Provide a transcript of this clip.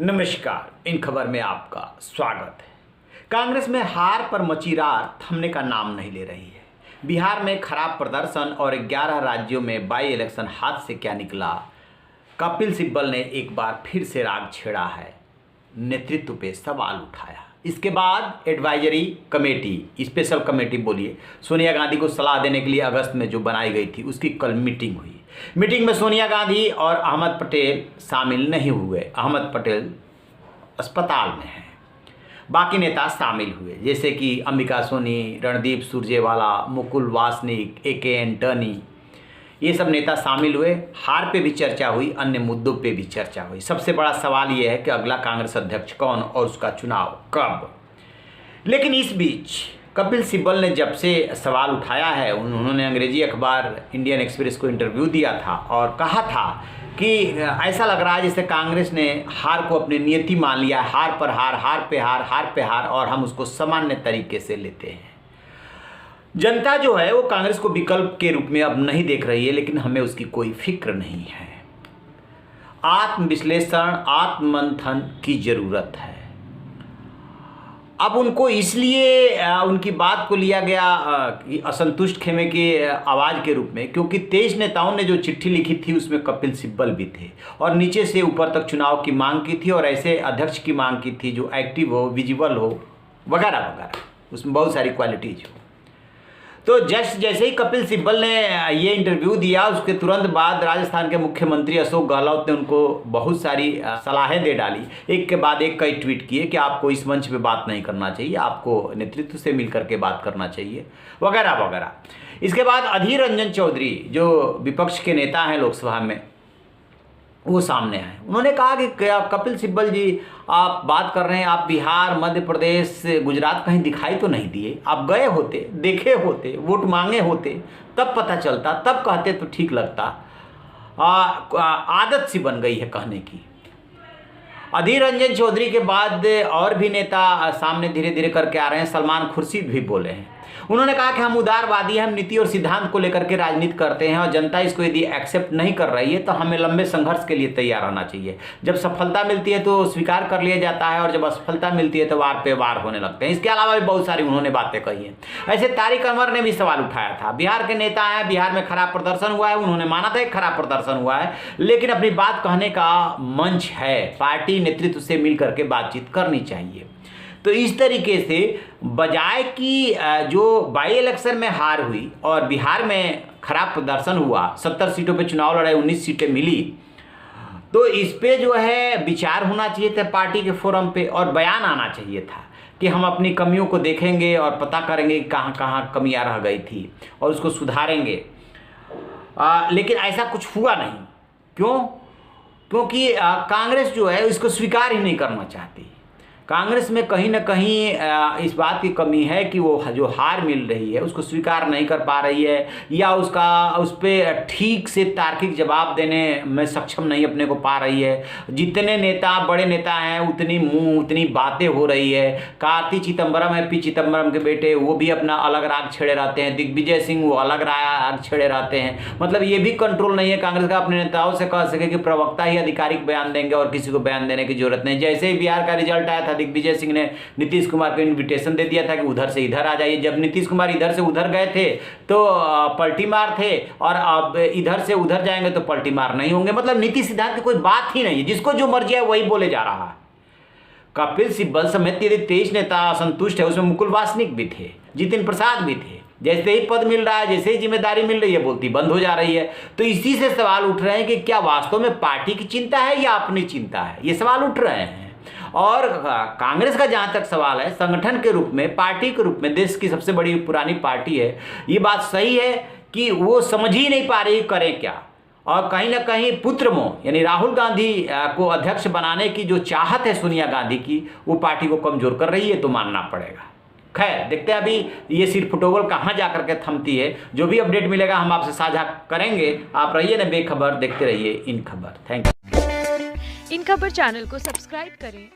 नमस्कार, इन खबर में आपका स्वागत है। कांग्रेस में हार पर मची रार थमने का नाम नहीं ले रही है। बिहार में खराब प्रदर्शन और 11 राज्यों में बाई इलेक्शन हाथ से क्या निकला। कपिल सिब्बल ने एक बार फिर से राग छेड़ा है, नेतृत्व पे सवाल उठाया। इसके बाद एडवाइजरी कमेटी, स्पेशल कमेटी बोलिए, सोनिया गांधी को सलाह देने के लिए अगस्त में जो बनाई गई थी, उसकी कल मीटिंग हुई। मीटिंग में सोनिया गांधी और अहमद पटेल शामिल नहीं हुए। अहमद पटेल अस्पताल में हैं। बाकी नेता शामिल हुए, जैसे कि अंबिका सोनी, रणदीप सुरजेवाला, मुकुल वासनिक, AK एंटनी, ये सब नेता शामिल हुए। हार पे भी चर्चा हुई, अन्य मुद्दों पे भी चर्चा हुई। सबसे बड़ा सवाल ये है कि अगला कांग्रेस अध्यक्ष कौन और उसका चुनाव कब। लेकिन इस बीच कपिल सिब्बल ने जब से सवाल उठाया है, उन्होंने अंग्रेजी अखबार इंडियन एक्सप्रेस को इंटरव्यू दिया था और कहा था कि ऐसा लग रहा है जैसे कांग्रेस ने हार को अपनी नियति मान लिया है। हार पर हार, हार पे हार, हार पे हार, और हम उसको सामान्य तरीके से लेते हैं। जनता जो है वो कांग्रेस को विकल्प के रूप में अब नहीं देख रही है, लेकिन हमें उसकी कोई फिक्र नहीं है। आत्मविश्लेषण, आत्ममंथन की जरूरत है। अब उनको इसलिए उनकी बात को लिया गया असंतुष्ट खेमे की आवाज़ के रूप में, क्योंकि 23 नेताओं ने जो चिट्ठी लिखी थी उसमें कपिल सिब्बल भी थे और नीचे से ऊपर तक चुनाव की मांग की थी और ऐसे अध्यक्ष की मांग की थी जो एक्टिव हो, विजिबल हो, वगैरह वगैरह, उसमें बहुत सारी क्वालिटीज हो। तो जैसे ही कपिल सिब्बल ने ये इंटरव्यू दिया, उसके तुरंत बाद राजस्थान के मुख्यमंत्री अशोक गहलोत ने उनको बहुत सारी सलाहें दे डाली। एक के बाद एक कई ट्वीट किए कि आपको इस मंच पे बात नहीं करना चाहिए, आपको नेतृत्व से मिलकर के बात करना चाहिए, वगैरह वगैरह। इसके बाद अधीर रंजन चौधरी जो विपक्ष के नेता हैं लोकसभा में, वो सामने आए। उन्होंने कहा कि क्या कपिल सिब्बल जी, आप बात कर रहे हैं, आप बिहार, मध्य प्रदेश, गुजरात कहीं दिखाई तो नहीं दिए। आप गए होते, देखे होते, वोट मांगे होते, तब पता चलता, तब कहते तो ठीक लगता। आदत सी बन गई है कहने की। अधीर रंजन चौधरी के बाद और भी नेता सामने धीरे धीरे करके आ रहे हैं। सलमान खुर्शीद भी बोले हैं। उन्होंने कहा कि हम उदारवादी हैं, हम नीति और सिद्धांत को लेकर के राजनीति करते हैं और जनता इसको यदि एक्सेप्ट नहीं कर रही है तो हमें लंबे संघर्ष के लिए तैयार रहना चाहिए। जब सफलता मिलती है तो स्वीकार कर लिया जाता है और जब असफलता मिलती है तो वार पे वार होने लगते हैं। इसके अलावा भी बहुत सारी उन्होंने बातें कही हैं। ऐसे तारिक अनवर ने भी सवाल उठाया था। बिहार के नेता हैं, बिहार में खराब प्रदर्शन हुआ है, उन्होंने माना था एक खराब प्रदर्शन हुआ है, लेकिन अपनी बात कहने का मंच है, पार्टी नेतृत्व से मिल करके बातचीत करनी चाहिए। तो इस तरीके से बजाय कि जो बाई इलेक्शन में हार हुई और बिहार में खराब प्रदर्शन हुआ, 70 सीटों पे चुनाव लड़ाई, 19 सीटें मिली, तो इस पे जो है विचार होना चाहिए था पार्टी के फोरम पे और बयान आना चाहिए था कि हम अपनी कमियों को देखेंगे और पता करेंगे कहाँ कहाँ कमियाँ रह गई थी और उसको सुधारेंगे। लेकिन ऐसा कुछ हुआ नहीं। क्यों? क्योंकि कांग्रेस जो है इसको स्वीकार ही नहीं करना चाहती। कांग्रेस में कहीं ना कहीं इस बात की कमी है कि वो जो हार मिल रही है उसको स्वीकार नहीं कर पा रही है, या उस पर ठीक से तार्किक जवाब देने में सक्षम नहीं अपने को पा रही है। जितने नेता, बड़े नेता हैं, उतनी मुंह, उतनी बातें हो रही है। कार्ति चिदम्बरम है, P चिदम्बरम के बेटे, वो भी अपना अलग राग छेड़े रहते हैं। दिग्विजय सिंह वो अलग राग छेड़े रहते हैं। मतलब ये भी कंट्रोल नहीं है कांग्रेस का अपने नेताओं से कह सके कि प्रवक्ता ही आधिकारिक बयान देंगे और किसी को बयान देने की जरूरत नहीं। जैसे ही बिहार का रिजल्ट आया था, दिग्विजय सिंह ने नीतीश कुमार को इनविटेशन दे दिया था कि उधर से इधर आ जाइए। जब नीतीश कुमार इधर से उधर गए थे तो पलटी मार थे, और अब इधर से उधर जाएंगे तो पलटी मार नहीं होंगे। मतलब नीति सिद्धांत की कोई बात ही नहीं है, जिसको जो मर्जी है वही बोले जा रहा है। कपिल सिब्बल समेत यदि 23 नेता असंतुष्ट है, उसमें मुकुल वासनिक भी थे, जितिन प्रसाद भी थे। जैसे ही पद मिल रहा है, जैसे ही जिम्मेदारी मिल रही है, बोलती बंद हो जा रही है। तो इसी से सवाल उठ रहे हैं कि क्या वास्तव में पार्टी की चिंता है या अपनी चिंता है, ये सवाल उठ रहे हैं। और कांग्रेस का जहाँ तक सवाल है, संगठन के रूप में, पार्टी के रूप में, देश की सबसे बड़ी पुरानी पार्टी है, ये बात सही है कि वो समझ ही नहीं पा रही करें क्या। और कहीं ना कहीं पुत्र मोह, यानी राहुल गांधी को अध्यक्ष बनाने की जो चाहत है सोनिया गांधी की, वो पार्टी को कमजोर कर रही है, तो मानना पड़ेगा। खैर, देखते हैं अभी ये सिर फुटोबल कहाँ जा करके थमती है। जो भी अपडेट मिलेगा हम आपसे साझा करेंगे। आप रहिए ना बेखबर, देखते रहिए इन खबर। Thank you. इन खबर चैनल को सब्सक्राइब करें